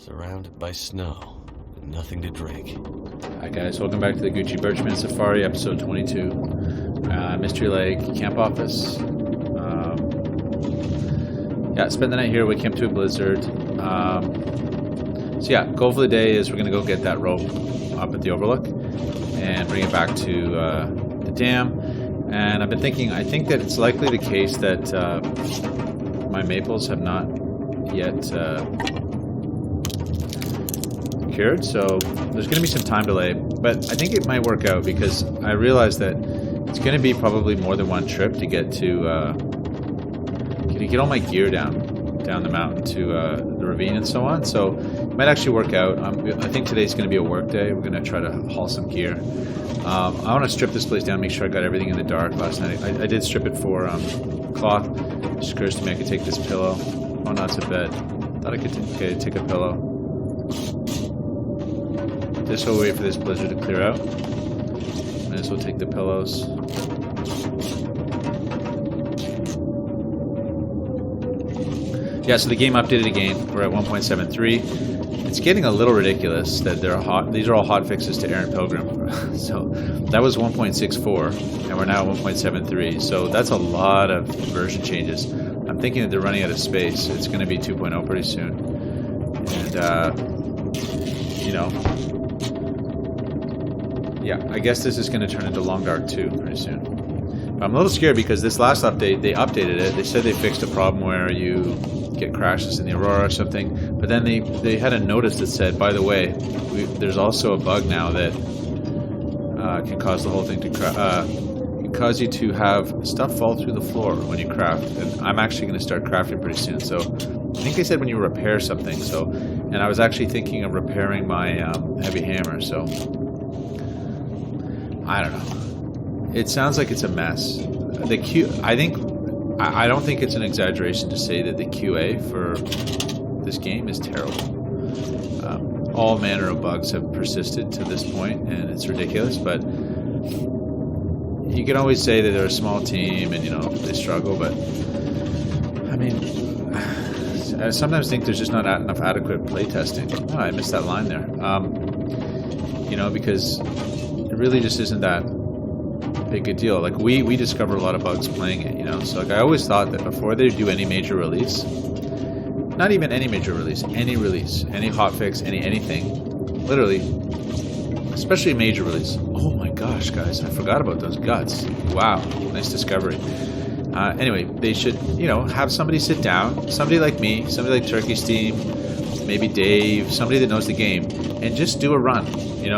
Surrounded by snow and nothing to drink. Hi guys, welcome back to the Gucci Birchman Safari, episode 22. Mystery Lake Camp Office. Yeah, spent the night here. We camped to a blizzard. So yeah, goal for the day is we're going to go get that rope up at the overlook and bring it back to the dam. And I've been thinking, I think that it's likely the case that my maples have not yet cured, so there's going to be some time delay, but I think it might work out because I realized that it's going to be probably more than one trip to get to get all my gear down the mountain to the ravine and so on, so it might actually work out. I think today's going to be a work day. We're going to try to haul some gear. I want to strip this place down, make sure I got everything in the dark. Last night I did strip it for cloth. It just occurs to me I could take this pillow. Oh no, it's a bed. Thought I could take a pillow. Just so we wait for this blizzard to clear out. Might as well take the pillows. Yeah, so the game updated again. We're at 1.73. It's getting a little ridiculous that these are all hot fixes to Errant Pilgrim. So that was 1.64, and we're now at 1.73. So that's a lot of version changes. I'm thinking that they're running out of space. It's going to be 2.0 pretty soon. And, you know, yeah, I guess this is going to turn into Long Dark 2 pretty soon. But I'm a little scared because this last update, they updated it. They said they fixed a problem where you get crashes in the Aurora or something. But then they had a notice that said, by the way, there's also a bug now that can cause the whole thing to can cause you to have stuff fall through the floor when you craft. And I'm actually going to start crafting pretty soon. So I think they said when you repair something. So, and I was actually thinking of repairing my heavy hammer. So I don't know. It sounds like it's a mess. I don't think it's an exaggeration to say that the QA for this game is terrible. All manner of bugs have persisted to this point, and it's ridiculous. But you can always say that they're a small team, and they struggle. But I mean, I sometimes think there's just not enough adequate playtesting. Oh, I missed that line there. Because it really just isn't that big a deal. Like we discover a lot of bugs playing it, So like I always thought that before they do any major release, not even any major release, any hotfix, anything, literally, especially a major release. Oh my gosh, guys, I forgot about those guts. Wow, nice discovery. Anyway, they should, have somebody sit down, somebody like me, somebody like Turkey Steam, maybe Dave, somebody that knows the game, and just do a run, It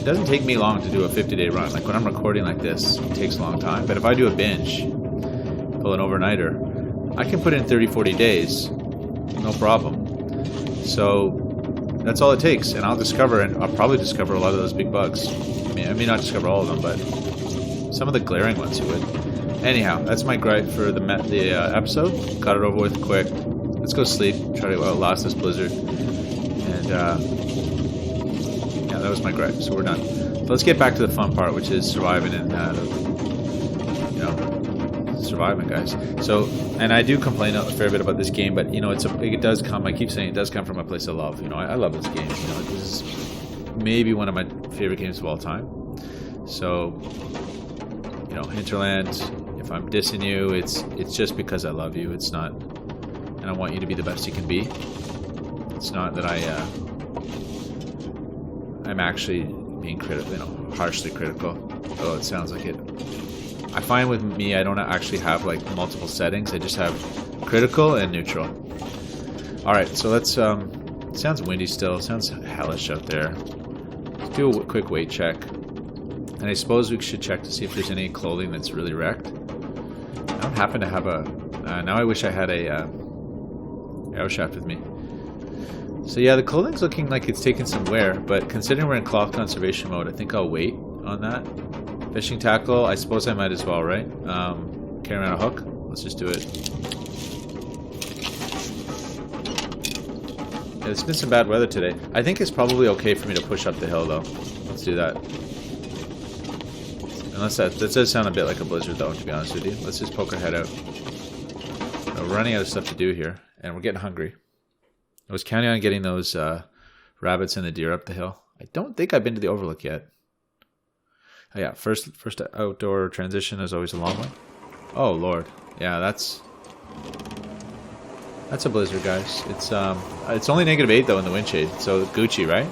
doesn't take me long to do a 50-day run. Like when I'm recording like this, it takes a long time. But if I do a binge, pull an overnighter, I can put in 30, 40 days, no problem. So that's all it takes. And I'll probably discover a lot of those big bugs. I may not discover all of them, but some of the glaring ones you would. Anyhow, that's my gripe for the episode. Got it over with quick. Let's go sleep, try to outlast this blizzard. And, that was my gripe, so we're done. So let's get back to the fun part, which is surviving and surviving, guys. So, and I do complain a fair bit about this game, but it does come. I keep saying it does come from a place of love. I love this game. This is maybe one of my favorite games of all time. So, Hinterland. If I'm dissing you, it's just because I love you. It's not, and I want you to be the best you can be. It's not that I'm actually being critical, harshly critical. Oh, it sounds like it. I find with me, I don't actually have like multiple settings. I just have critical and neutral. All right, so let's. It sounds windy still. It sounds hellish out there. Let's do a quick weight check, and I suppose we should check to see if there's any clothing that's really wrecked. I don't happen to have a. Now I wish I had a arrow shaft with me. So yeah, the clothing's looking like it's taken some wear, but considering we're in cloth conservation mode, I think I'll wait on that. Fishing tackle, I suppose I might as well, right? Carry around a hook. Let's just do it. Yeah, it's been some bad weather today. I think it's probably okay for me to push up the hill, though. Let's do that. Unless that does sound a bit like a blizzard, though, to be honest with you. Let's just poke our head out. We're running out of stuff to do here, and we're getting hungry. I was counting on getting those rabbits and the deer up the hill. I don't think I've been to the overlook yet. Oh yeah, first outdoor transition is always a long one. Oh lord, yeah, that's a blizzard, guys. It's only -8 though in the wind shade, so Gucci, right?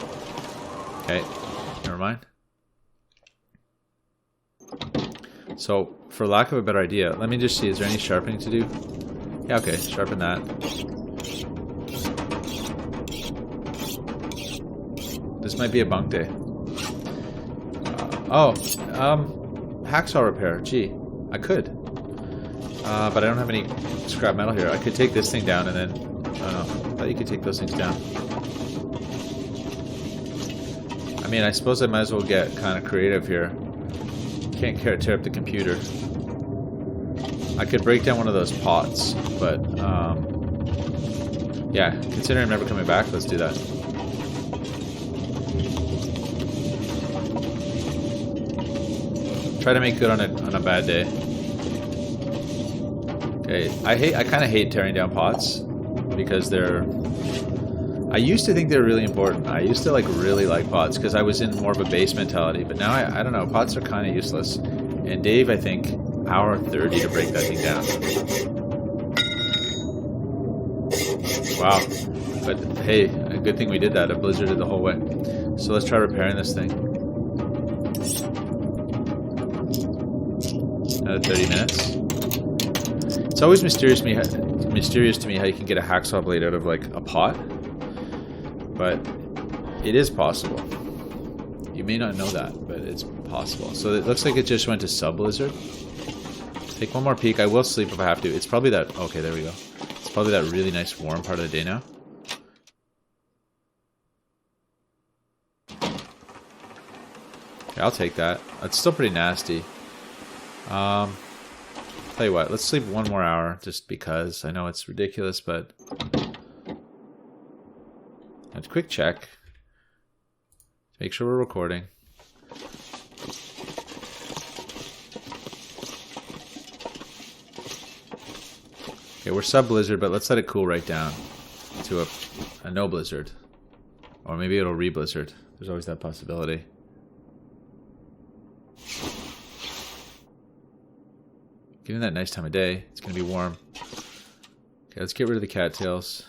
Okay, never mind. So, for lack of a better idea, let me just see, is there any sharpening to do? Yeah, okay, sharpen that. This might be a bunk day. Hacksaw repair. Gee, I could. But I don't have any scrap metal here. I could take this thing down and then... I don't know. I thought you could take those things down. I mean, I suppose I might as well get kind of creative here. Can't tear up the computer. I could break down one of those pots, but... yeah, considering I'm never coming back, let's do that. Try to make good on a bad day. Okay, I kind of hate tearing down pots because they're... I used to think they were really important. I used to really like pots because I was in more of a base mentality, but now I don't know, pots are kind of useless. And Dave, I think, hour 30 to break that thing down. Wow. But hey, a good thing we did that. It blizzarded the whole way. So let's try repairing this thing. Another 30 minutes. It's always mysterious to me how you can get a hacksaw blade out of a pot, but it is possible. You may not know that, but it's possible. So it looks like it just went to sub-blizzard. Take one more peek. I will sleep if I have to. It's probably that... Okay, there we go. It's probably that really nice warm part of the day now. Okay, I'll take that. It's still pretty nasty. Tell you what, let's sleep one more hour just because. I know it's ridiculous, but a quick check. Make sure we're recording. Okay, we're sub-blizzard, but let's let it cool right down to a no blizzard. Or maybe it'll re-blizzard. There's always that possibility. Getting that nice time of day. It's going to be warm. Okay, let's get rid of the cattails.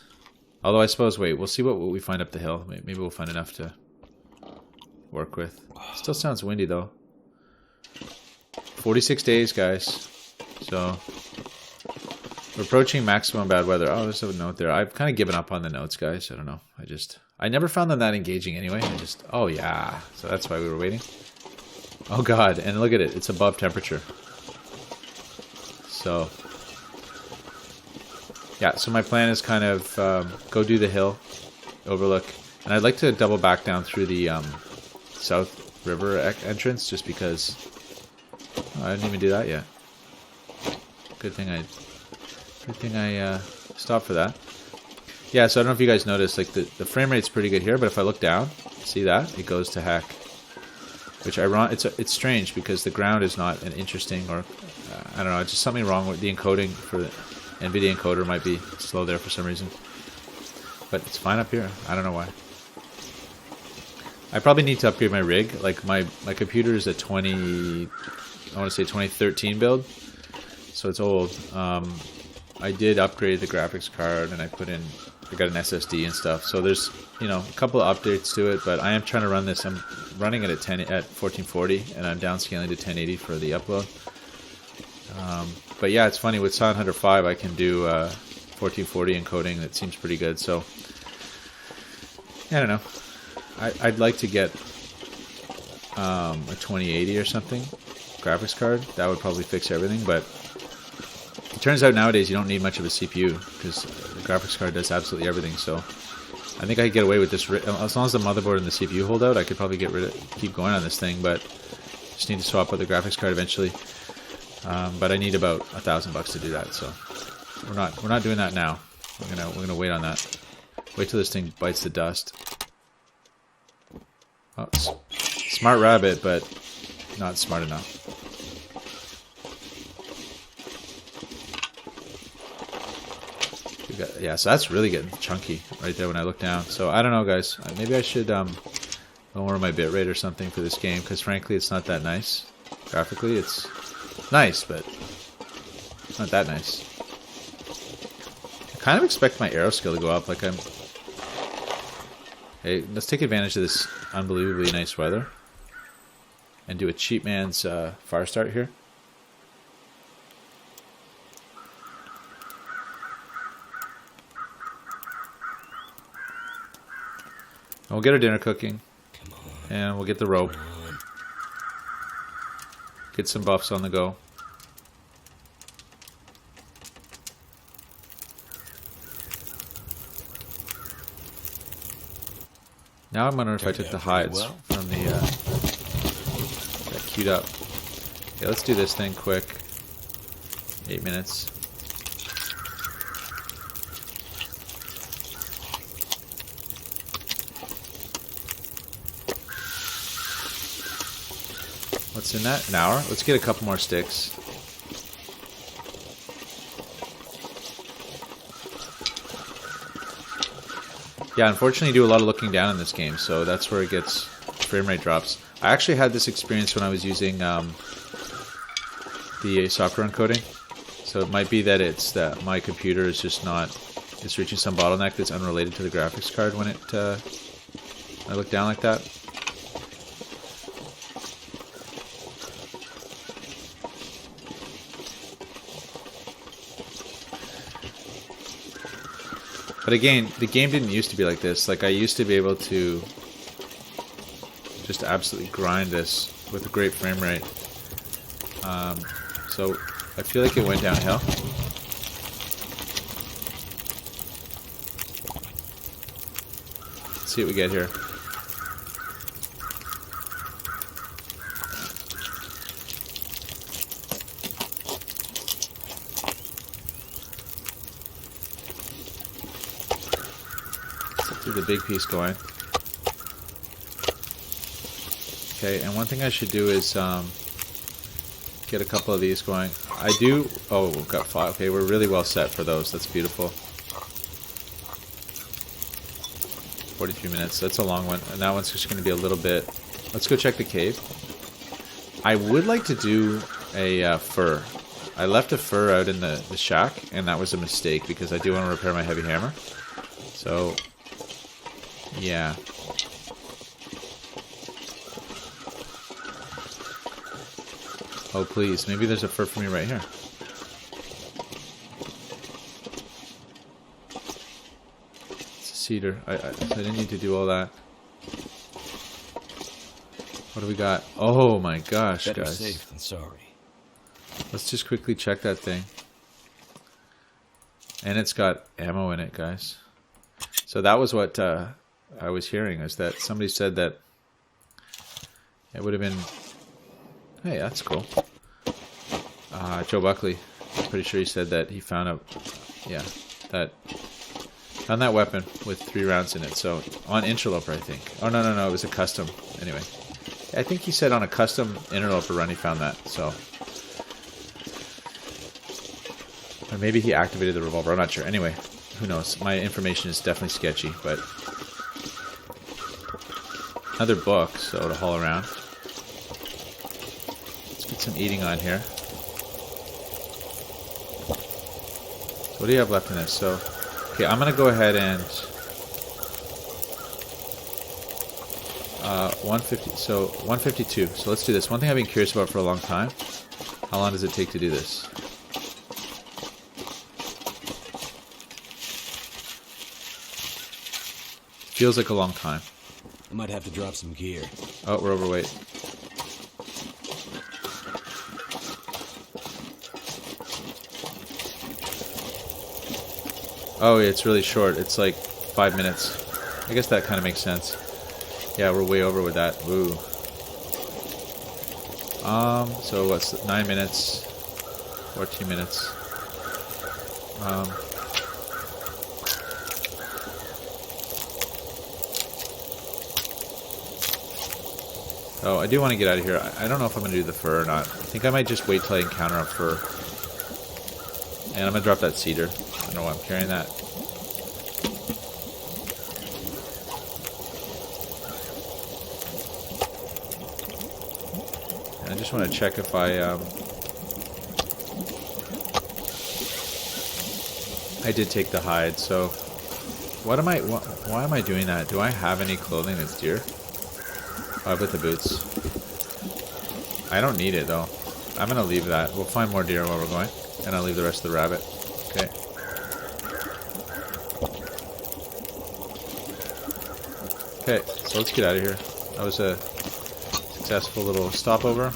Although I suppose, wait, we'll see what we find up the hill. Maybe we'll find enough to work with. Still sounds windy though. 46 days, guys. So we're approaching maximum bad weather. Oh, there's a note there. I've kind of given up on the notes, guys. I don't know. I never found them that engaging anyway. Oh yeah. So that's why we were waiting. Oh god, and look at it. It's above temperature. So yeah, so my plan is kind of go do the hill overlook, and I'd like to double back down through the South River entrance just because I didn't even do that yet. Good thing I stopped for that. Yeah, so I don't know if you guys noticed, the frame rate's pretty good here, but if I look down, see that? It goes to heck. Which it's strange because the ground is not an interesting, or I don't know, it's just something wrong with the encoding for the NVIDIA encoder might be slow there for some reason. But it's fine up here. I don't know why. I probably need to upgrade my rig. My computer is a 2013 build, so it's old. I did upgrade the graphics card and I got an SSD and stuff. So there's a couple of updates to it, but I am trying to run this. I'm running it at 1440 and I'm downscaling to 1080 for the upload. But yeah, it's funny with Silent Hunter 5 I can do 1440 encoding. That seems pretty good. So I don't know. I'd like to get a 2080 or something graphics card. That would probably fix everything, but it turns out nowadays you don't need much of a CPU because the graphics card does absolutely everything. So I think I could get away with this as long as the motherboard and the CPU hold out. I could probably keep going on this thing, but just need to swap out the graphics card eventually. But I need about $1,000 to do that, so we're not doing that now. We're gonna wait on that. Wait till this thing bites the dust. Oh, smart rabbit, but not smart enough. Yeah, so that's really getting chunky right there when I look down. So I don't know, guys. Maybe I should lower my bitrate or something for this game, because frankly, it's not that nice. Graphically, it's nice, but it's not that nice. I kind of expect my arrow skill to go up. Like Hey, let's take advantage of this unbelievably nice weather and do a cheap man's fire start here. And we'll get our dinner cooking, and we'll get the rope, get some buffs on the go. Now I'm wondering if I took the hides from the that queued up. Okay, let's do this thing quick. 8 minutes. What's in that? An hour? Let's get a couple more sticks. Yeah, unfortunately you do a lot of looking down in this game, so that's where it gets frame rate drops. I actually had this experience when I was using the software encoding. So it might be that it's that my computer is just not, it's reaching some bottleneck that's unrelated to the graphics card when it I look down like that. But again, the game didn't used to be like this. Like, I used to be able to just absolutely grind this with a great frame rate. So I feel like it went downhill. Let's see what we get here. The big piece going. Okay, and one thing I should do is get a couple of these going. I do. Oh, we've got 5. Okay, we're really well set for those. That's beautiful. 43 minutes. That's a long one, and that one's just going to be a little bit. Let's go check the cave. I would like to do a fur. I left a fur out in the shack, and that was a mistake because I do want to repair my heavy hammer. So. Yeah. Oh, please. Maybe there's a fur for me right here. It's a cedar. I didn't need to do all that. What do we got? Oh my gosh, Better guys. safe than sorry. Let's just quickly check that thing. And it's got ammo in it, guys. So that was what I was hearing, is that somebody said that it would have been... Hey, that's cool. Joe Buckley, I'm pretty sure he said that he found a... Yeah, found that weapon with 3 rounds in it. So, on Interloper, I think. Oh, no, it was a custom. Anyway. I think he said on a custom Interloper run he found that, so... Or maybe he activated the revolver, I'm not sure. Anyway, who knows? My information is definitely sketchy, but... Another book, so to haul around. Let's get some eating on here. So what do you have left in this? So, okay, I'm gonna go ahead and 150. So 152. So let's do this. One thing I've been curious about for a long time. How long does it take to do this? Feels like a long time. I might have to drop some gear. Oh, we're overweight. Oh, it's really short. It's like 5 minutes. I guess that kind of makes sense. Yeah, we're way over with that. Ooh. So what's 9 minutes? 14 minutes. Oh, I do want to get out of here. I don't know if I'm going to do the fur or not. I think I might just wait till I encounter a fur. And I'm gonna drop that cedar. I don't know why I'm carrying that. And I just want to check if I did take the hide. So why am I doing that? Do I have any clothing that's deer? Oh, I put the boots. I don't need it though. I'm gonna leave that. We'll find more deer while we're going, and I'll leave the rest of the rabbit. Okay. Okay, so let's get out of here. That was a successful little stopover.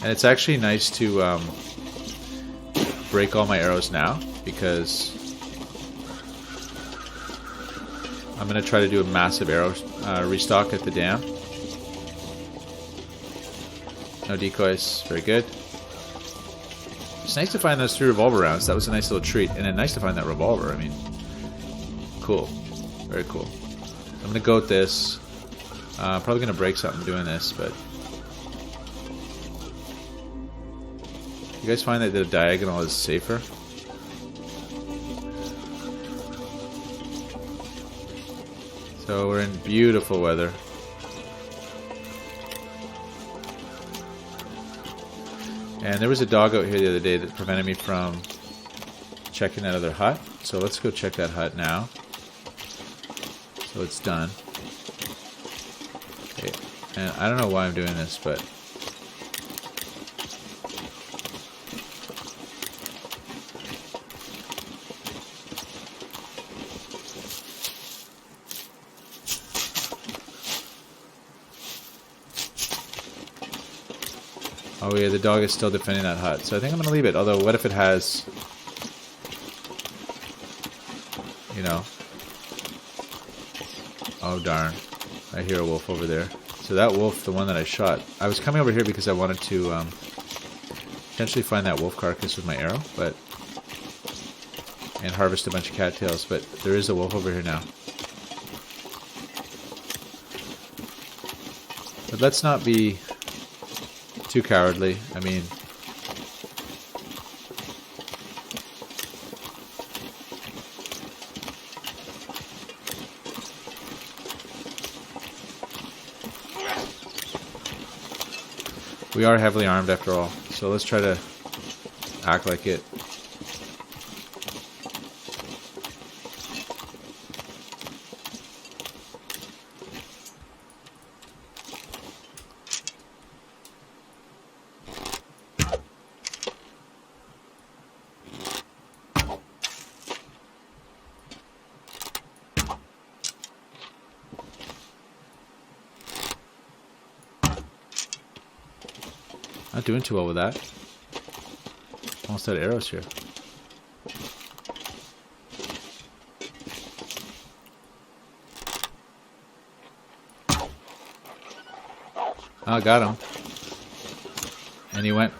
And it's actually nice to break all my arrows now, because I'm going to try to do a massive arrow restock at the dam. No decoys. Very good. It's nice to find those 3 revolver rounds. That was a nice little treat. And then nice to find that revolver. I mean, cool. Very cool. I'm going to go with this. Probably going to break something doing this, but... You guys find that the diagonal is safer? So we're in beautiful weather. And there was a dog out here the other day that prevented me from checking that other hut. So let's go check that hut now. So it's done. Okay. And I don't know why I'm doing this, but... Oh yeah, the dog is still defending that hut, so I think I'm gonna leave it. Although, what if it has, you know? Oh darn! I hear a wolf over there. So that wolf, the one that I shot, I was coming over here because I wanted to potentially find that wolf carcass with my arrow, and harvest a bunch of cattails. But there is a wolf over here now. But let's not be too cowardly. I mean, we are heavily armed after all, so let's try to act like it. Not doing too well with that. Almost out of arrows here. Oh, got him. And he went...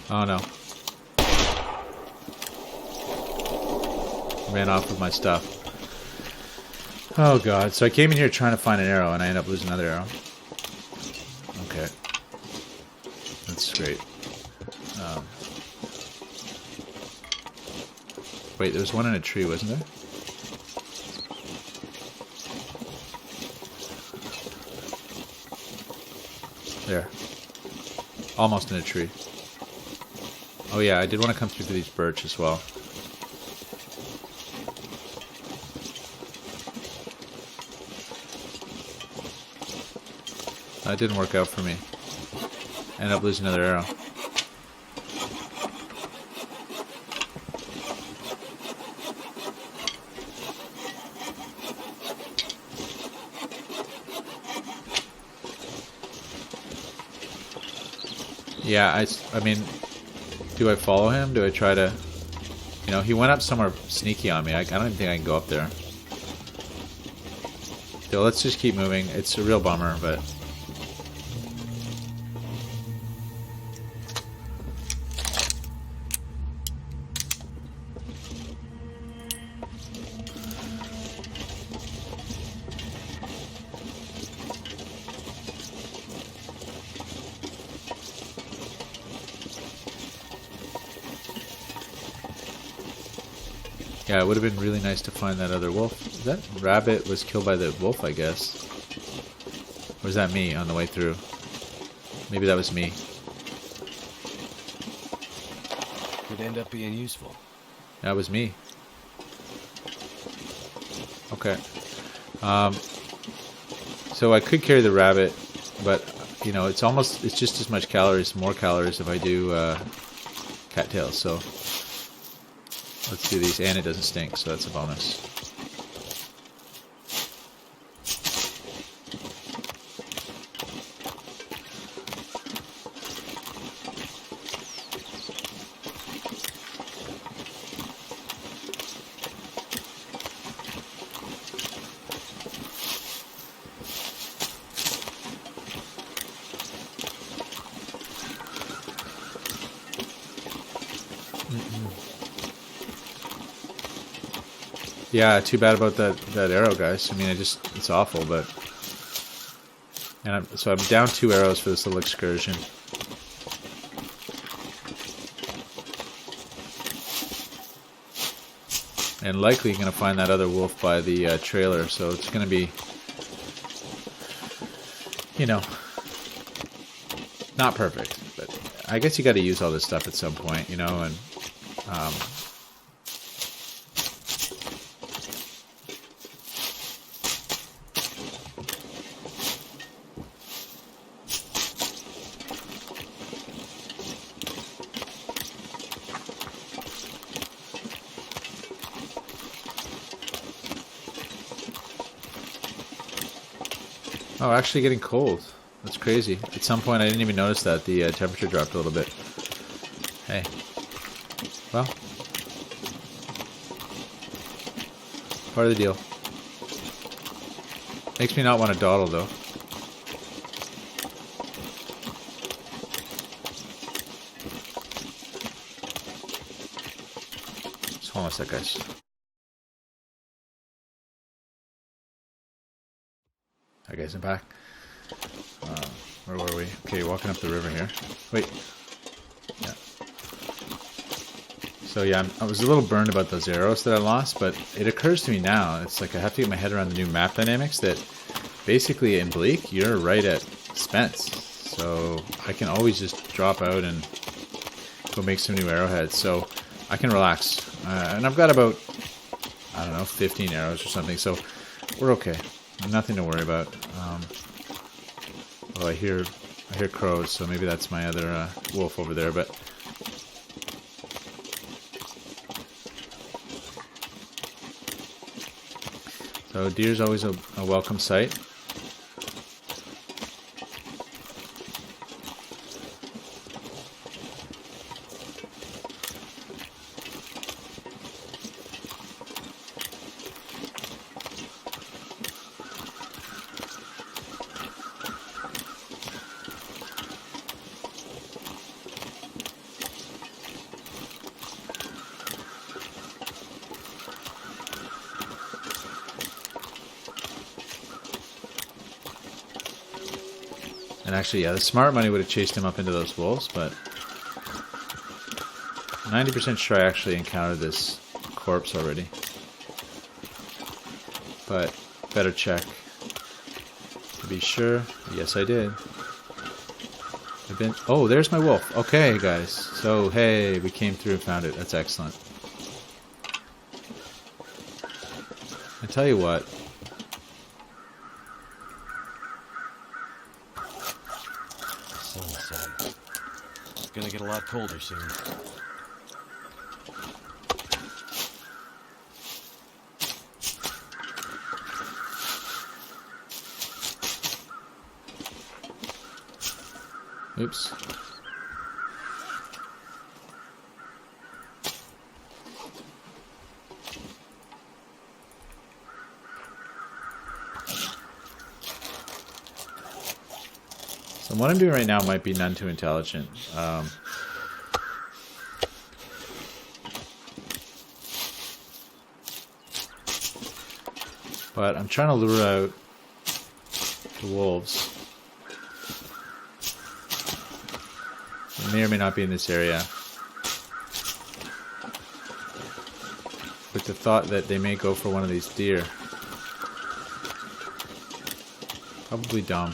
Oh no. Ran off with my stuff. Oh god, so I came in here trying to find an arrow and I ended up losing another arrow. Okay. That's great. Wait, there was one in a tree, wasn't there? There. Almost in a tree. Oh yeah, I did want to come through these birch as well. That didn't work out for me. Ended up losing another arrow. Yeah, I mean, do I follow him? Do I try to... You know, he went up somewhere sneaky on me. I don't even think I can go up there. So let's just keep moving. It's a real bummer, but... Yeah, it would have been really nice to find that other wolf. That rabbit was killed by the wolf, I guess. Or was that me on the way through? Maybe that was me. Could end up being useful. That was me. Okay. So I could carry the rabbit, but you know, it's just as much calories, more calories if I do cattails. So let's do these, and it doesn't stink, so that's a bonus. Yeah, too bad about that arrow, guys. I mean, it's awful, but... So I'm down 2 arrows for this little excursion. And likely going to find that other wolf by the trailer, so it's going to be... You know... Not perfect, but I guess you got to use all this stuff at some point, you know, and... Oh, actually getting cold. That's crazy. At some point I didn't even notice that the temperature dropped a little bit. Hey. Well. Part of the deal. Makes me not want to dawdle though. Just hold on a sec, guys. Hi guys, I'm back. Where were we? Okay, walking up the river here. Wait. Yeah. So yeah, I was a little burned about those arrows that I lost, but it occurs to me now, it's like I have to get my head around the new map dynamics that basically in Bleak, you're right at Spence. So I can always just drop out and go make some new arrowheads. So I can relax. And I've got about, I don't know, 15 arrows or something. So we're okay. Nothing to worry about. Well, I hear crows, so maybe that's my other wolf over there. But so deer's always a welcome sight. And actually, yeah, the smart money would have chased him up into those wolves, but 90% sure I actually encountered this corpse already. But better check to be sure. Yes, I did. Oh, there's my wolf. Okay, guys. So, hey, we came through and found it. That's excellent. I tell you what. It's gonna get a lot colder soon. Oops. So what I'm doing right now might be none too intelligent. But I'm trying to lure out the wolves. They may or may not be in this area. But the thought that they may go for one of these deer. Probably dumb.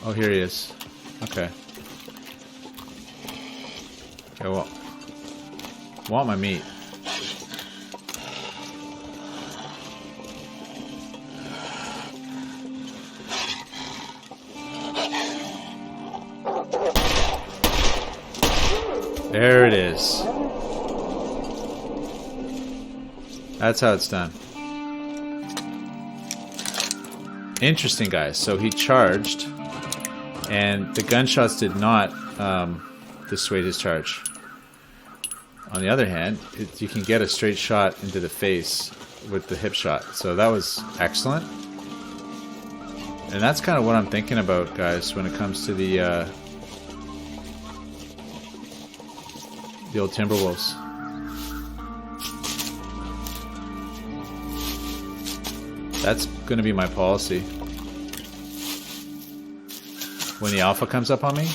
Oh, here he is. Okay. Okay, well, want my meat. There it is. That's how it's done. Interesting, guys. So he charged, and the gunshots did not dissuade his charge. On the other hand, you can get a straight shot into the face with the hip shot. So that was excellent. And that's kind of what I'm thinking about, guys, when it comes to the old Timberwolves. That's going to be my policy. When the alpha comes up on me.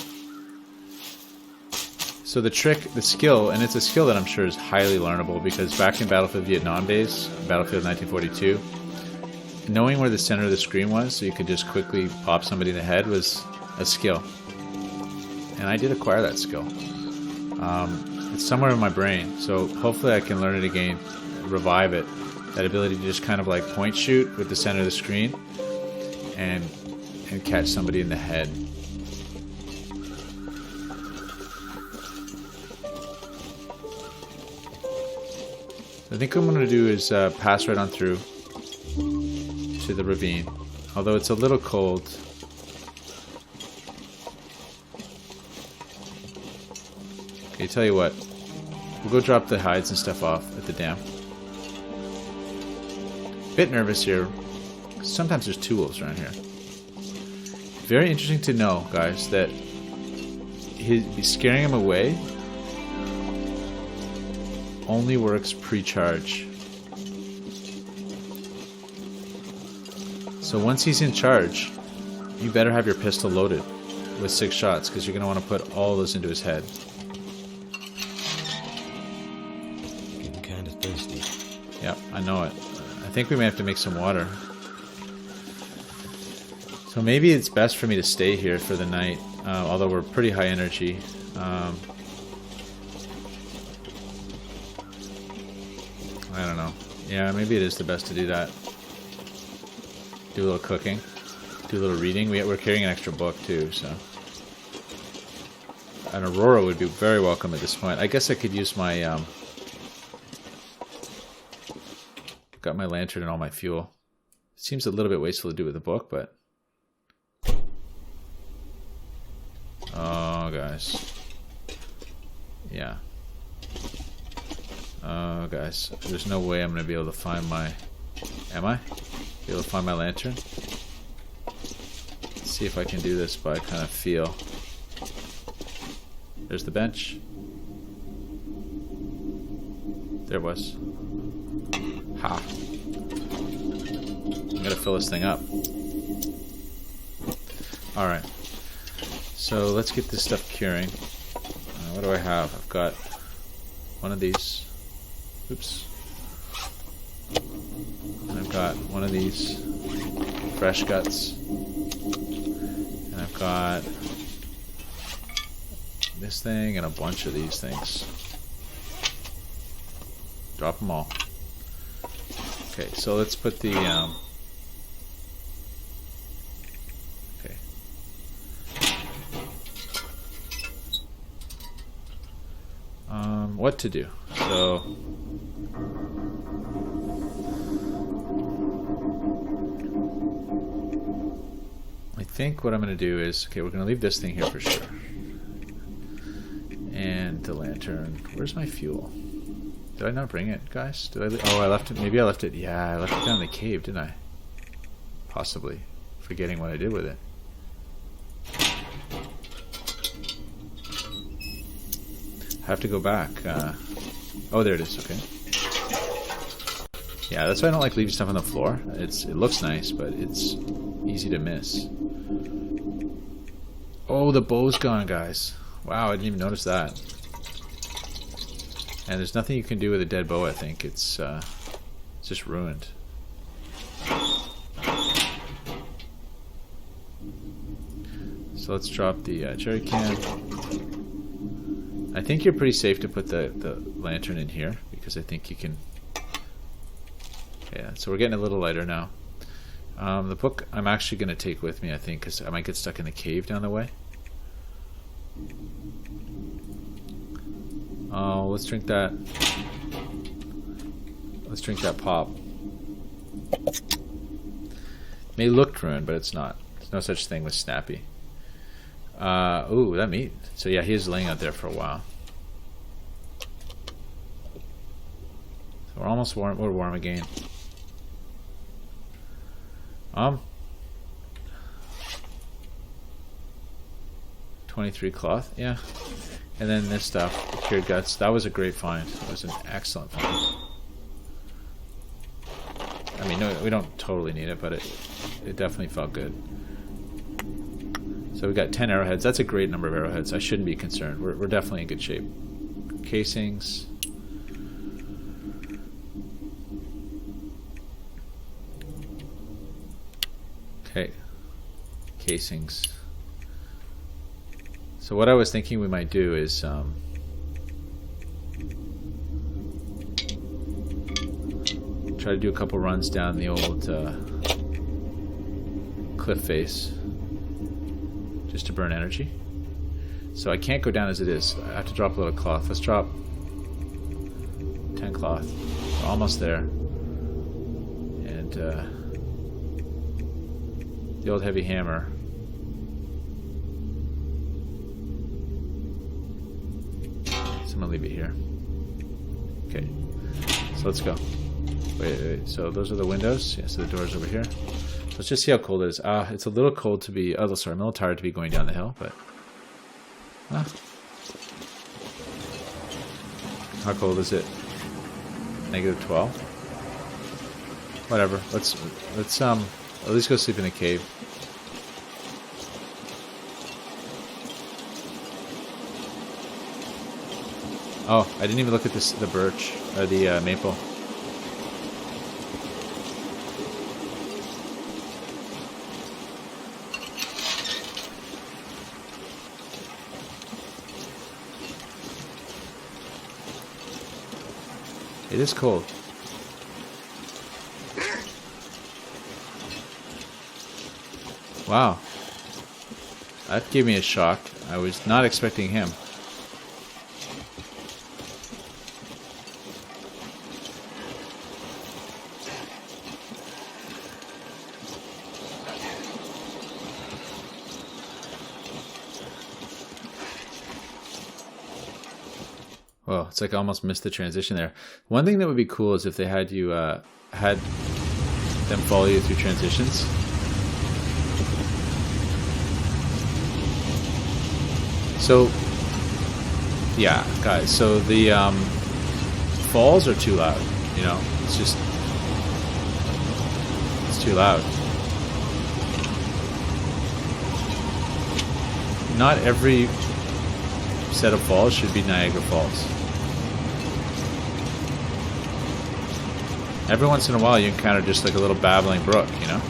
So the trick, the skill, and it's a skill that I'm sure is highly learnable, because back in Battlefield Vietnam days, Battlefield 1942, knowing where the center of the screen was so you could just quickly pop somebody in the head was a skill. And I did acquire that skill. It's somewhere in my brain, so hopefully I can learn it again, revive it. That ability to just kind of like point shoot with the center of the screen and catch somebody in the head. I think what I'm going to do is pass right on through to the ravine, although it's a little cold. Okay, tell you what, we'll go drop the hides and stuff off at the dam. Bit nervous here. Sometimes there's two wolves around here. Very interesting to know, guys, that scaring him away only works pre-charge. So once he's in charge, you better have your pistol loaded with 6 shots, because you're going to want to put all those into his head. Getting kind of thirsty. Yep, I know it. I think we may have to make some water. So maybe it's best for me to stay here for the night, although we're pretty high energy. I don't know. Yeah, maybe it is the best to do that. Do a little cooking. Do a little reading. We're carrying an extra book too, so. An Aurora would be very welcome at this point. I guess I could use my... got my lantern and all my fuel. It seems a little bit wasteful to do with the book, but... Oh, guys. Yeah. Oh, guys. There's no way I'm going to be able to find my... Am I? Be able to find my lantern? Let's see if I can do this by kind of feel. There's the bench. There it was. Ha. I'm going to fill this thing up. Alright. So let's get this stuff curing. What do I have? I've got one of these. Oops. And I've got one of these fresh guts. And I've got this thing and a bunch of these things. Drop them all. Okay, so let's put the okay. What to do? So I think what I'm going to do is, okay, we're going to leave this thing here for sure. And the lantern. Where's my fuel? Did I not bring it, guys? Did I? Oh, I left it. Maybe I left it. Yeah, I left it down in the cave, didn't I? Possibly. Forgetting what I did with it. I have to go back. Oh, there it is. Okay. Yeah, that's why I don't like leaving stuff on the floor. It looks nice, but it's easy to miss. Oh, the bow's gone, guys. Wow, I didn't even notice that. And there's nothing you can do with a dead bow, I think. It's just ruined. So let's drop the jerry can. I think you're pretty safe to put the lantern in here, because I think you can... Yeah, so we're getting a little lighter now. The book I'm actually going to take with me, I think, because I might get stuck in a cave down the way. Oh, let's drink that. Let's drink that pop. May look ruined, but it's not. There's no such thing with snappy. Ooh, that meat. So yeah, he is laying out there for a while. So we're almost warm. We're warm again. 23 cloth, yeah. And then this stuff, the cured guts. That was a great find. It was an excellent find. I mean, no, we don't totally need it, but it definitely felt good. So we got 10 arrowheads. That's a great number of arrowheads. I shouldn't be concerned. We're definitely in good shape. Casings. Okay. Casings. So what I was thinking we might do is try to do a couple runs down the old cliff face just to burn energy. So I can't go down as it is. I have to drop a little cloth. Let's drop 10 cloth. We're almost there. And the old heavy hammer. So I'm gonna leave it here. Okay. So let's go. Wait. So those are the windows. Yeah, so the door's over here. Let's just see how cold it is. It's a little cold to be... Oh, sorry, I'm a little tired to be going down the hill, but... How cold is it? Negative 12? Whatever. Let's at least go sleep in a cave. Oh, I didn't even look at the birch, or the maple. It is cold. Wow. That gave me a shock. I was not expecting him. Well, it's like I almost missed the transition there. One thing that would be cool is if they had you had them follow you through transitions. So, yeah, guys. So the falls are too loud. You know, it's too loud. Not every set of falls should be Niagara Falls. Every once in a while you encounter just like a little babbling brook, you know?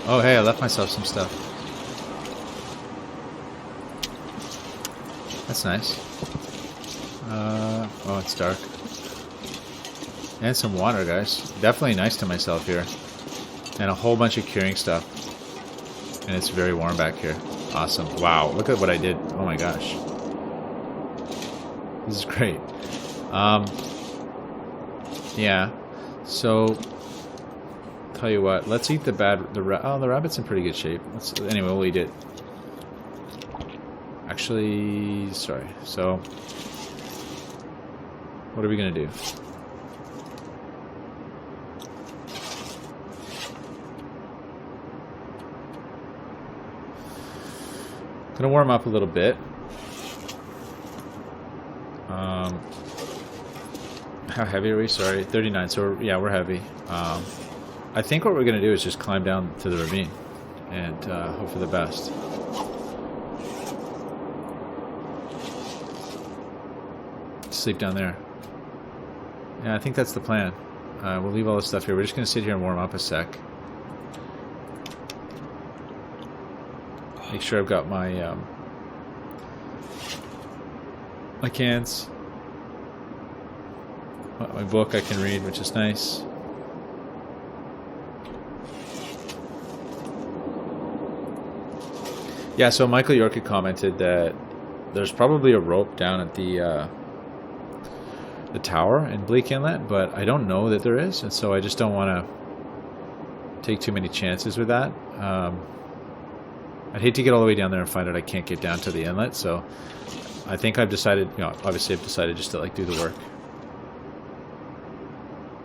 Oh, hey, I left myself some stuff. That's nice. Oh, it's dark. And some water, guys. Definitely nice to myself here. And a whole bunch of curing stuff. And it's very warm back here. Awesome. Wow, look at what I did. Oh my gosh. This is great. Yeah. So, tell you what. Let's eat the the rabbit's in pretty good shape. Anyway, we'll eat it. Actually, sorry. So, what are we gonna do? Gonna warm up a little bit. How heavy are we? Sorry, 39. So we're heavy. I think what we're gonna do is just climb down to the ravine and hope for the best. Sleep down there. Yeah, I think that's the plan. We'll leave all this stuff here. We're just gonna sit here and warm up a sec. Make sure I've got my my cans. My book I can read, which is nice. Yeah, so Michael York had commented that there's probably a rope down at the tower in Bleak Inlet, but I don't know that there is, and so I just don't want to take too many chances with that. I'd hate to get all the way down there and find out I can't get down to the inlet, so I think I've decided, obviously I've decided just to like do the work.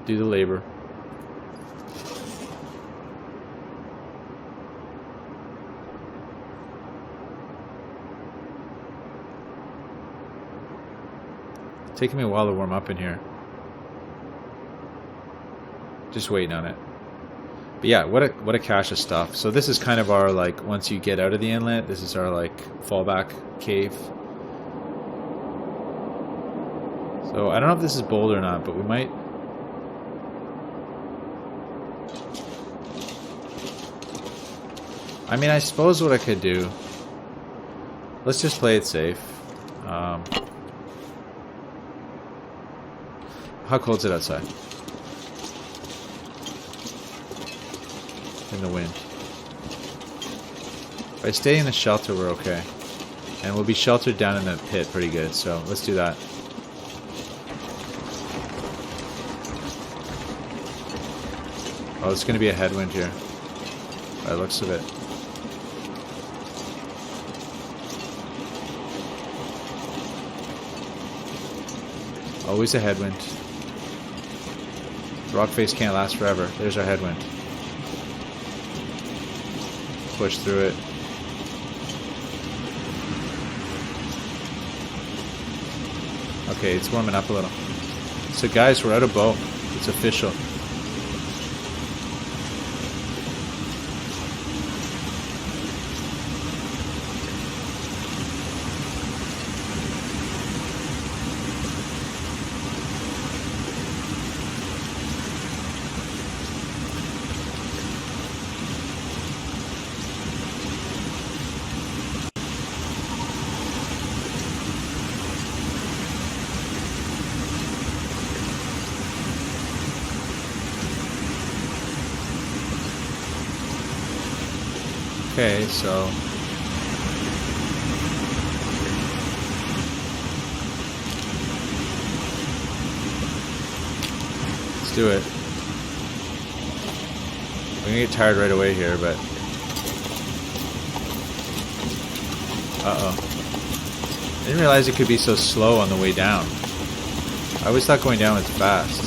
Do the labor. It's taking me a while to warm up in here. Just waiting on it. But yeah, what a cache of stuff. So this is kind of our, like, once you get out of the inlet, this is our, like, fallback cave. So I don't know if this is bold or not, but we might... I mean, I suppose what I could do... Let's just play it safe. How cold is it outside? In the wind. If I stay in the shelter, we're okay. And we'll be sheltered down in the pit pretty good, so let's do that. Oh, it's going to be a headwind here. By the looks of it. Always a headwind. Rock face can't last forever. There's our headwind. Push through it. Okay, it's warming up a little. So guys, we're out of bow. It's official. Okay, so let's do it. I'm gonna get tired right away here, but I didn't realize it could be so slow on the way down. I always thought going down was fast.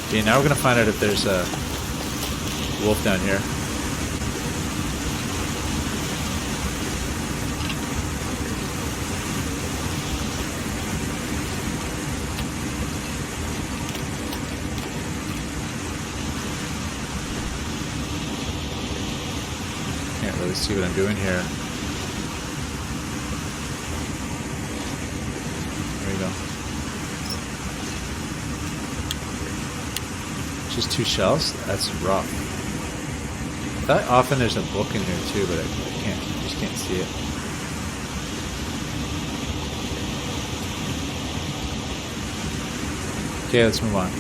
Okay, now we're gonna find out if there's a wolf down here. Can't really see what I'm doing here. There we go. Just 2 shells? That's rough. That often there's a book in here too, but I just can't see it. Okay, let's move on.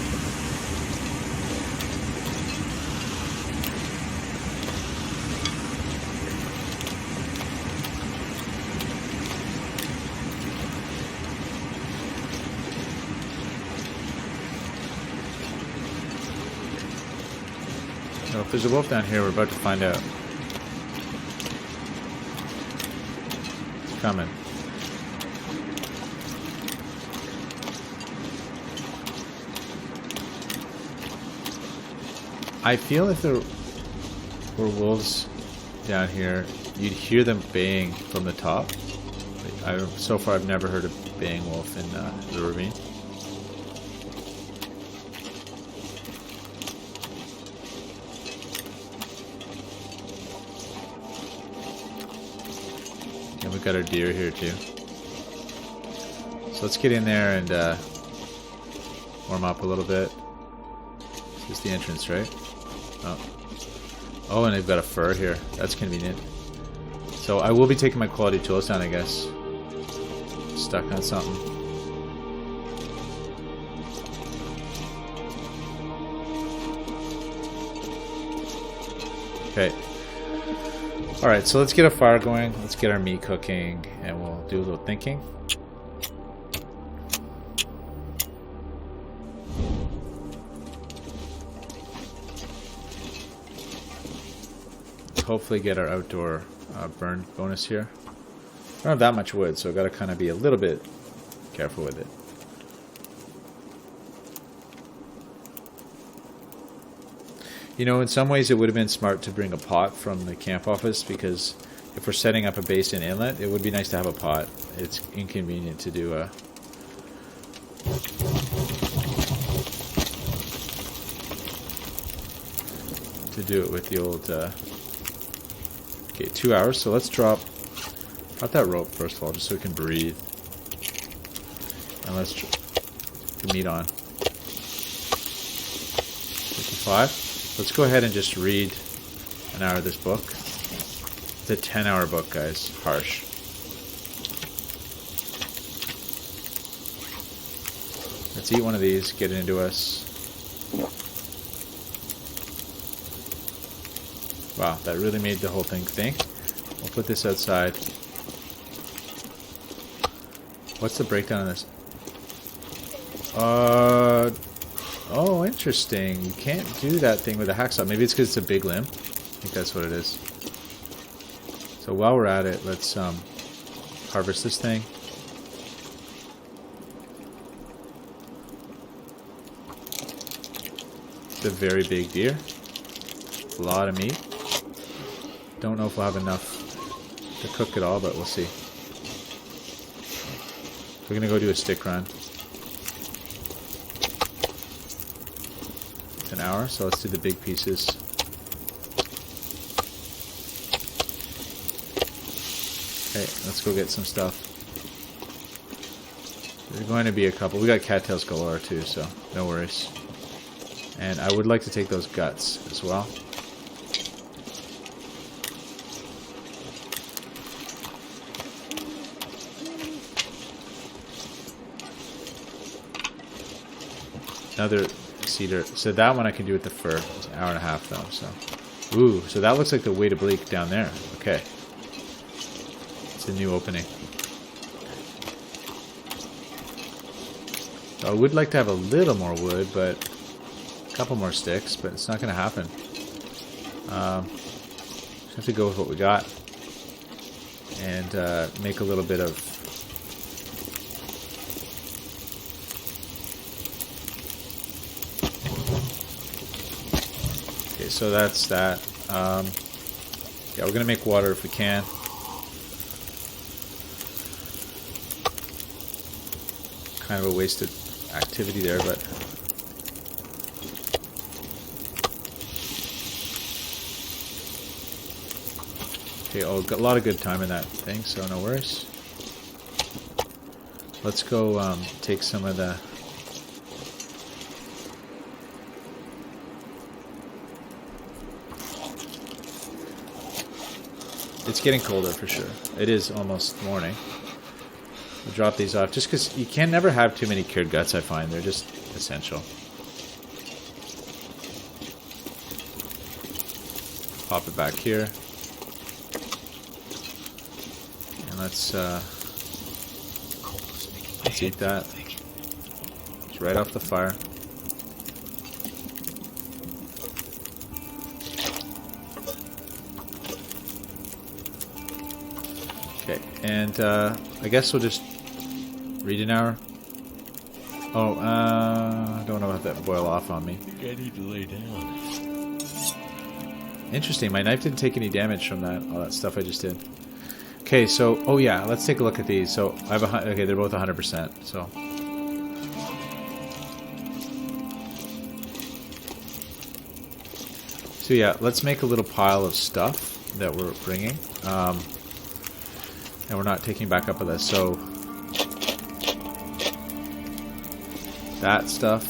So if there's a wolf down here, we're about to find out. It's coming. I feel if there were wolves down here, you'd hear them baying from the top. So far, I've never heard a baying wolf in the ravine. And we've got our deer here too. So let's get in there and warm up a little bit. This is the entrance, right? Oh, and they've got a fur here. That's convenient. So I will be taking my quality tools down, I guess. Stuck on something. Okay. Alright, so let's get a fire going. Let's get our meat cooking, and we'll do a little thinking. Hopefully get our outdoor burn bonus here. I don't have that much wood, so I've got to kind of be a little bit careful with it. You know, in some ways it would have been smart to bring a pot from the camp office, because if we're setting up a base in Inlet, it would be nice to have a pot. It's inconvenient to do a... it with the old... Okay, 2 hours, so let's drop that rope first of all, just so we can breathe. And let's put the meat on. 55. Let's go ahead and just read an hour of this book. It's a 10-hour book, guys. Harsh. Let's eat one of these, get it into us. Wow, that really made the whole thing think. We'll put this outside. What's the breakdown on this? Oh, interesting. You can't do that thing with a hacksaw. Maybe it's because it's a big limb. I think that's what it is. So while we're at it, let's harvest this thing. It's a very big deer. A lot of meat. Don't know if we'll have enough to cook it all, but we'll see. We're gonna go do a stick run. It's an hour, so let's do the big pieces. Okay, let's go get some stuff. There's going to be a couple. We got cattails galore too, so no worries. And I would like to take those guts as well. Another cedar. So that one I can do with the fur. It's an hour and a half though, so. Ooh, so that looks like the way to Bleak down there. Okay. It's a new opening. So I would like to have a little more wood, but a couple more sticks, but it's not going to happen. Just have to go with what we got. And make a little bit of... Okay, so that's that. Yeah, we're going to make water if we can. Kind of a wasted activity there, but... Okay, oh, got a lot of good time in that thing, so no worries. Let's go take some of the... It's getting colder for sure. It is almost morning. We'll drop these off just because you can never have too many cured guts, I find. They're just essential. Pop it back here. And let's eat that. It's right off the fire. Okay, and I guess we'll just read an hour. Oh, I don't know about that boil off on me. I think I need to lay down. Interesting, my knife didn't take any damage from that, all that stuff I just did. Okay, so, oh yeah, let's take a look at these. So, I have okay, they're both 100%, so. So yeah, let's make a little pile of stuff that we're bringing. And we're not taking back up of this, so. That stuff.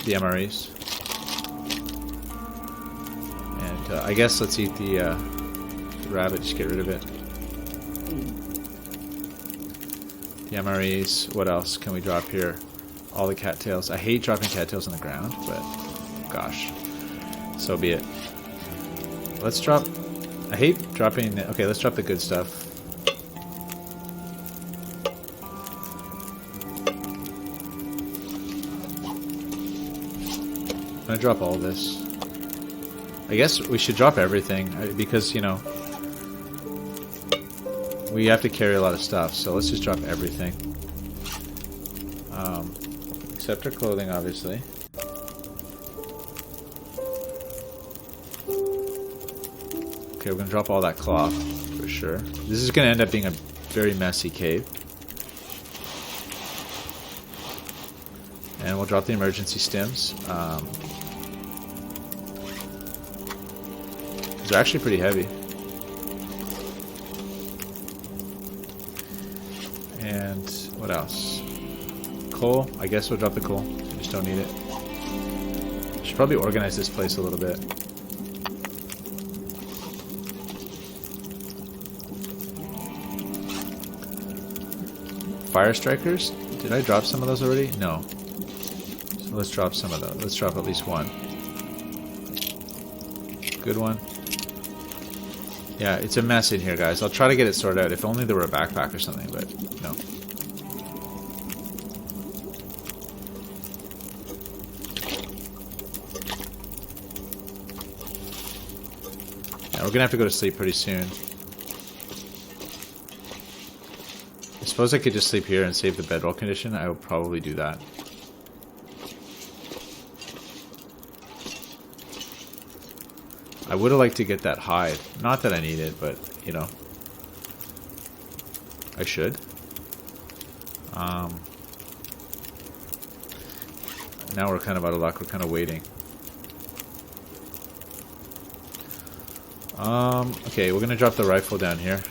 The MREs. I guess let's eat the rabbit, just get rid of it. The MREs. What else can we drop here? All the cattails. I hate dropping cattails on the ground, but gosh, so be it. Let's drop... I hate dropping... Okay, let's drop the good stuff. I'm gonna drop all this. I guess we should drop everything, because, you know, we have to carry a lot of stuff, so let's just drop everything. Except our clothing, obviously. Okay, we're gonna drop all that cloth, for sure. This is gonna end up being a very messy cave. And we'll drop the emergency stims. They're actually pretty heavy. And what else? Coal. I guess we'll drop the coal. We just don't need it. Should probably organize this place a little bit. Fire strikers? Did I drop some of those already? No. So let's drop some of those. Let's drop at least one. Good one. Yeah, it's a mess in here, guys. I'll try to get it sorted out. If only there were a backpack or something, but no. Yeah, we're gonna have to go to sleep pretty soon. I suppose I could just sleep here and save the bedroll condition. I would probably do that. I would have liked to get that hide. Not that I need it, but, you know. I should. Now we're kind of out of luck. We're kind of waiting. Okay, we're going to drop the rifle down here.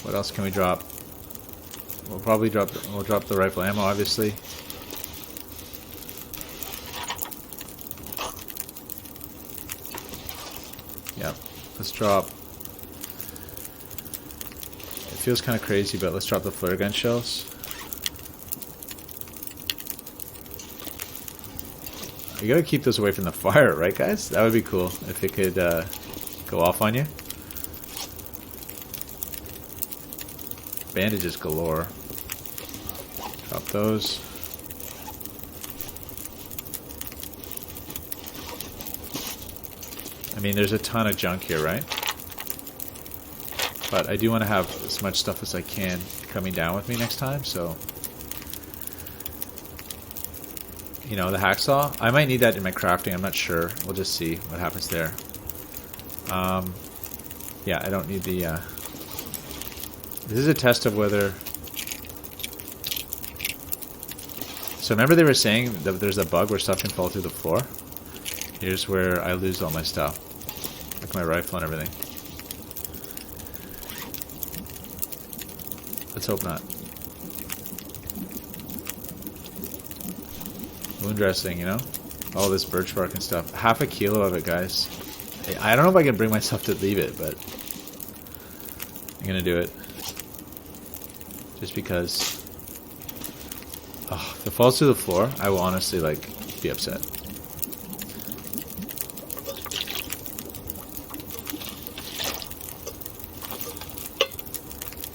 What else can we drop? We'll probably drop the rifle ammo, obviously. Yeah, let's drop. It feels kind of crazy, but let's drop the flare gun shells. You gotta keep those away from the fire, right, guys? That would be cool if it could go off on you. Bandages galore. Drop those. I mean, there's a ton of junk here, right? But I do want to have as much stuff as I can coming down with me next time, so... You know, the hacksaw. I might need that in my crafting, I'm not sure. We'll just see what happens there. Yeah, I don't need the... This is a test of whether... So remember they were saying that there's a bug where stuff can fall through the floor? Here's where I lose all my stuff. Like my rifle and everything. Let's hope not. wound dressing, you know? All this birch bark and stuff. Half a kilo of it, guys. I don't know if I can bring myself to leave it, but I'm gonna do it. Just because. Oh, if it falls to the floor, I will honestly, like, be upset.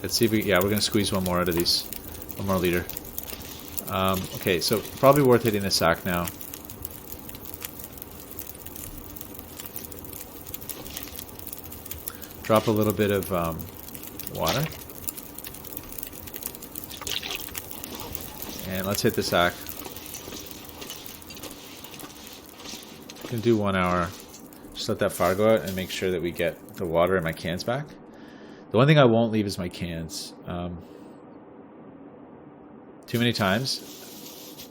Let's see if we... Yeah, we're gonna squeeze one more out of these. One more liter. Okay, so probably worth hitting the sack now. Drop a little bit of water. And let's hit the sack. I'm going to do 1 hour. Just let that fire go out and make sure that we get the water in my cans back. The one thing I won't leave is my cans. Too many times.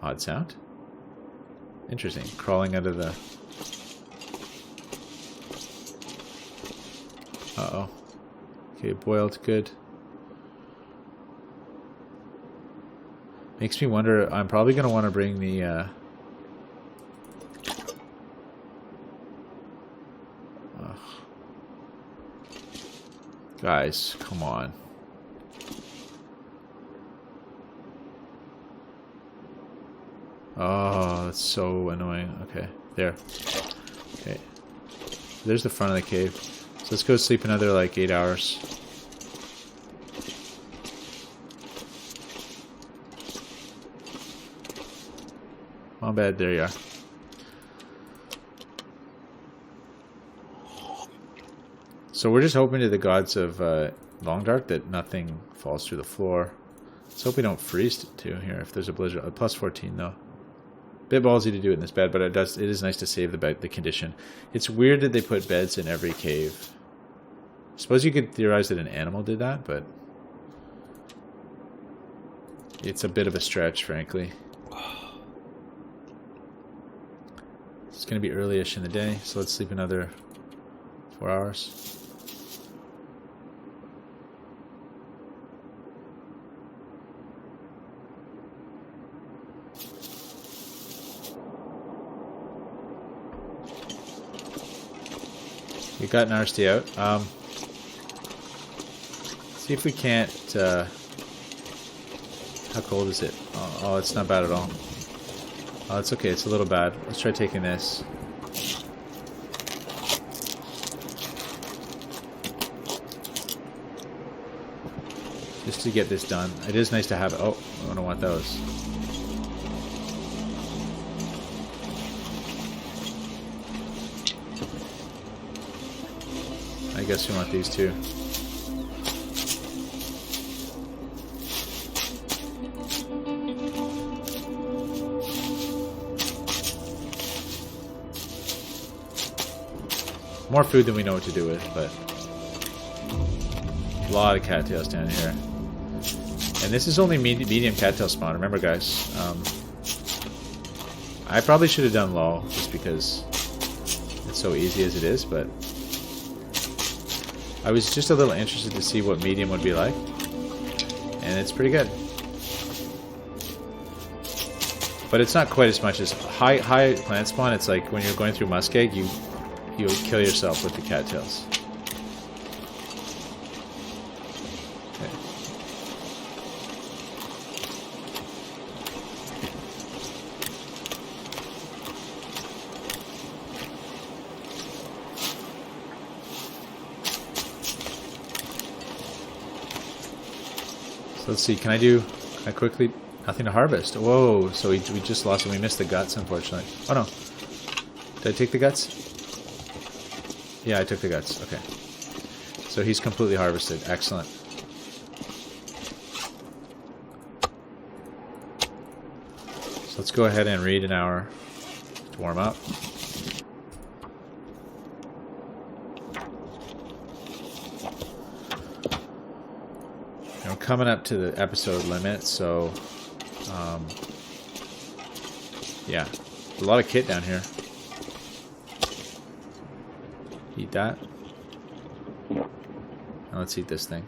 Odd sound. Interesting. Crawling out of the... Uh-oh. Okay, boiled. Good. Makes me wonder... I'm probably going to want to bring the... Guys, come on. Oh, that's so annoying. Okay, there. Okay. There's the front of the cave. So let's go sleep another like 8 hours. On bed, there you are. So we're just hoping to the gods of Long Dark that nothing falls through the floor. Let's hope we don't freeze too here if there's a blizzard. Plus 14 though. Bit ballsy to do it in this bed, but it is nice to save the condition. It's weird that they put beds in every cave. I suppose you could theorize that an animal did that, but it's a bit of a stretch, frankly. It's going to be early-ish in the day, so let's sleep another 4 hours. We got an hour stay out. See if we can't... how cold is it? Oh, it's not bad at all. Oh, it's okay. It's a little bad. Let's try taking this. Just to get this done. It is nice to have it. Oh, I don't want those. I guess we want these too. More food than we know what to do with, but a lot of cattails down here. And this is only medium cattail spawn. Remember, guys, I probably should have done low just because it's so easy as it is, but I was just a little interested to see what medium would be like, and it's pretty good. But it's not quite as much as high plant spawn. It's like when you're going through muskeg, you kill yourself with the cattails. Okay. So let's see, can I quickly... Nothing to harvest. Whoa, so we just lost and we missed the guts, unfortunately. Oh no. Did I take the guts? Yeah, I took the guts. Okay. So he's completely harvested. Excellent. So let's go ahead and read an hour to warm up. And we're coming up to the episode limit, so yeah, a lot of kit down here. Eat that. Now let's eat this thing.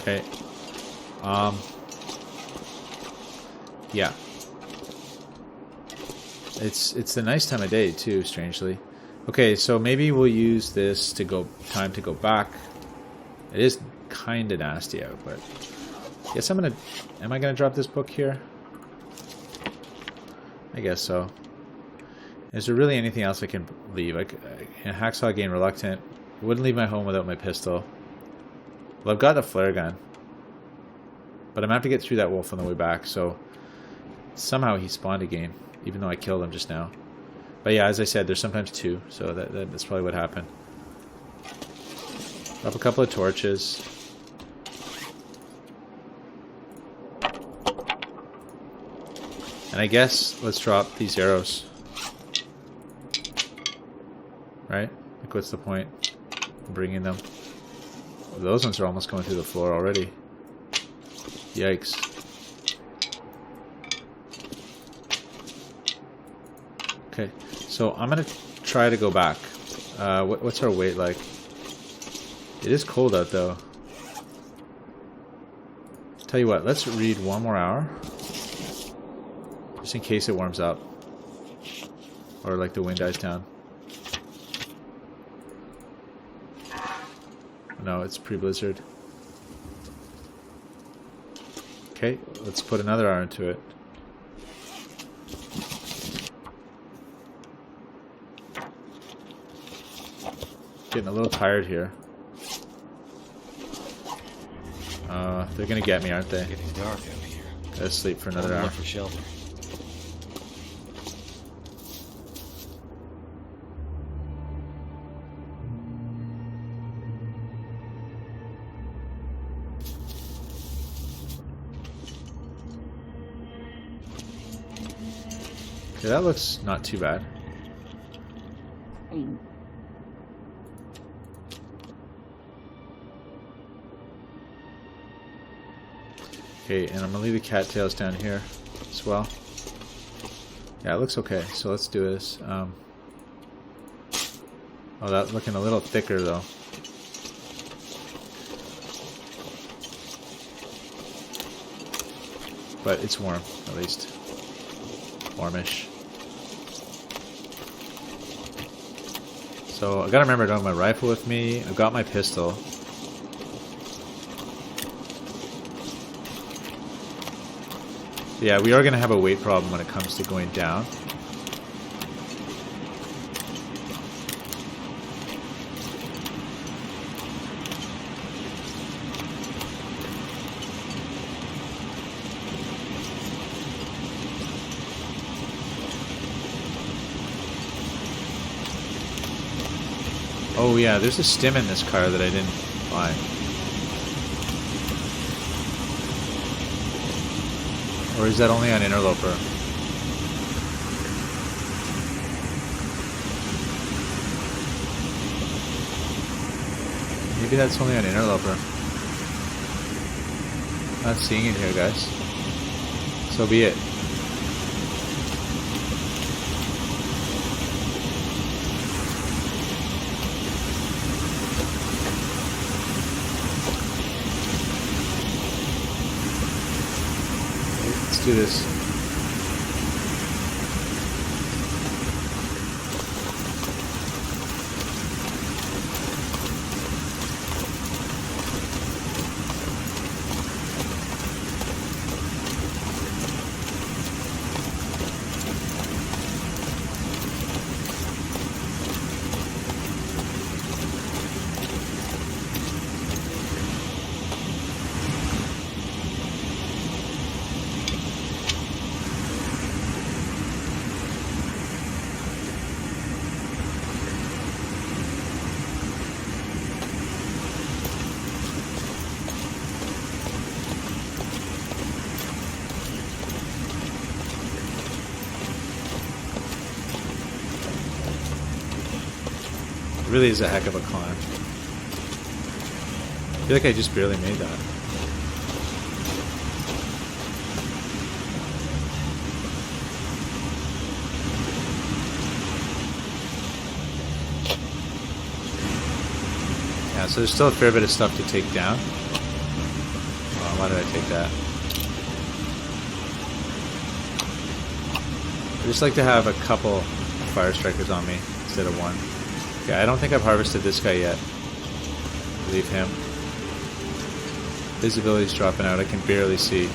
Okay. Yeah. It's a nice time of day too, strangely. Okay, so maybe we'll use this to go back. It is kind of nasty out, but guess am I gonna drop this book here? I guess so. Is there really anything else I can leave? Hacksaw Gain Reluctant. Wouldn't leave my home without my pistol. Well, I've got the flare gun. But I'm gonna have to get through that wolf on the way back, so somehow he spawned again, even though I killed him just now. But yeah, as I said, there's sometimes two, so that's probably what happened. Drop a couple of torches. And I guess let's drop these arrows. Right? Like, what's the point of bringing them? Oh, those ones are almost going through the floor already. Yikes. Okay, so I'm gonna try to go back. What's our weight like? It is cold out though. Tell you what, let's read one more hour. Just in case it warms up. Or like the wind dies down. No, it's pre-blizzard. Okay, let's put another hour into it. Getting a little tired here. They're gonna get me, aren't they? It's getting dark out here. Gotta sleep for another hour. Look for shelter. Okay, that looks not too bad. Okay, and I'm gonna leave the cattails down here as well. Yeah, it looks okay. So let's do this. Oh, that's looking a little thicker though. But it's warm, at least. Warmish. So I gotta remember I don't have my rifle with me. I've got my pistol. Yeah, we are gonna have a weight problem when it comes to going down. Oh yeah, there's a stim in this car that I didn't buy. Or is that only on Interloper? Maybe that's only on Interloper. Not seeing it here, guys. So be it. Let's do this. It really is a heck of a climb. I feel like I just barely made that. Yeah, so there's still a fair bit of stuff to take down. Why did I take that? I just like to have a couple fire strikers on me instead of one. Okay, I don't think I've harvested this guy yet. Leave him. Visibility's dropping out. I can barely see.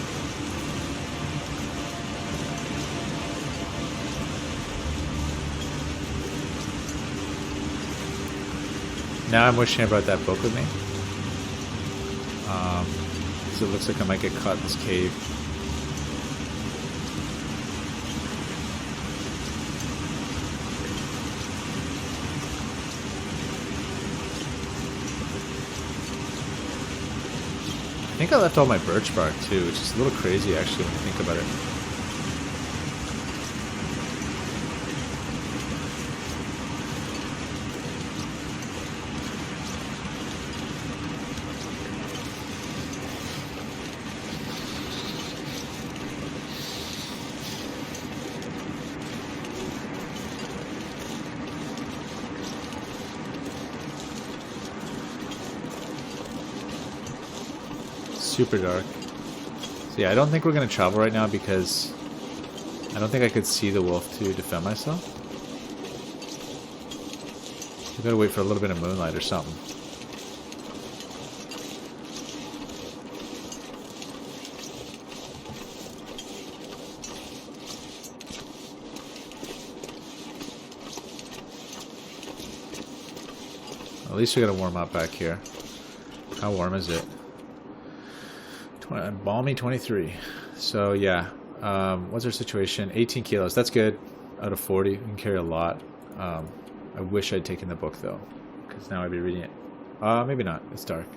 Now I'm wishing I brought that book with me. So it looks like I might get caught in this cave. I think I left all my birch bark too, which is a little crazy actually when you think about it. Super dark. So yeah, I don't think we're going to travel right now because I don't think I could see the wolf to defend myself. I've got to wait for a little bit of moonlight or something. At least we got to warm up back here. How warm is it? Balmy 23. So yeah, what's our situation? 18 kilos. That's good. Out of 40, we can carry a lot. I wish I'd taken the book though, because now I'd be reading it. Maybe not. It's dark.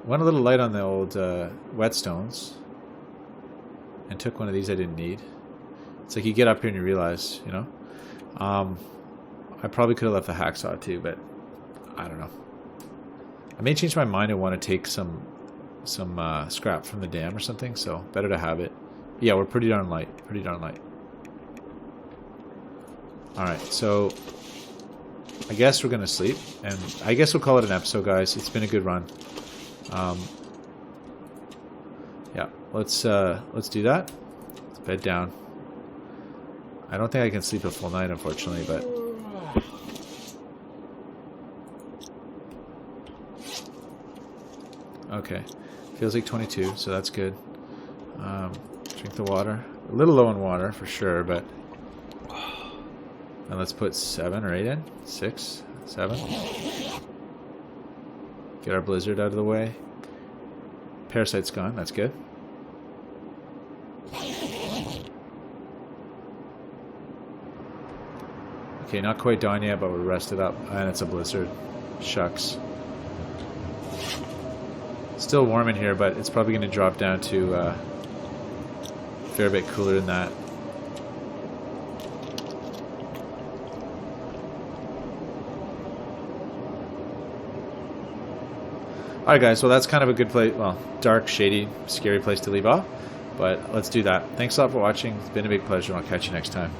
Went a little light on the old whetstones, and took one of these I didn't need. It's like you get up here and you realize, you know. I probably could have left the hacksaw too, but I don't know. I may change my mind and want to take some scrap from the dam or something, so better to have it. Yeah, we're pretty darn light. Pretty darn light. Alright, so I guess we're going to sleep, and I guess we'll call it an episode, guys. It's been a good run. Yeah, let's do that. Let's bed down. I don't think I can sleep a full night, unfortunately, but... Okay. Feels like 22, so that's good. Drink the water. A little low on water, for sure, but... And let's put 7 or 8 in. 6, 7. Get our blizzard out of the way. Parasite's gone, that's good. Okay, not quite dawn yet, but we're rested up. And it's a blizzard. Shucks. Still warm in here, but it's probably going to drop down to a fair bit cooler than that. Alright guys, well that's kind of a good place, well, dark, shady, scary place to leave off, but let's do that. Thanks a lot for watching. It's been a big pleasure. I'll catch you next time.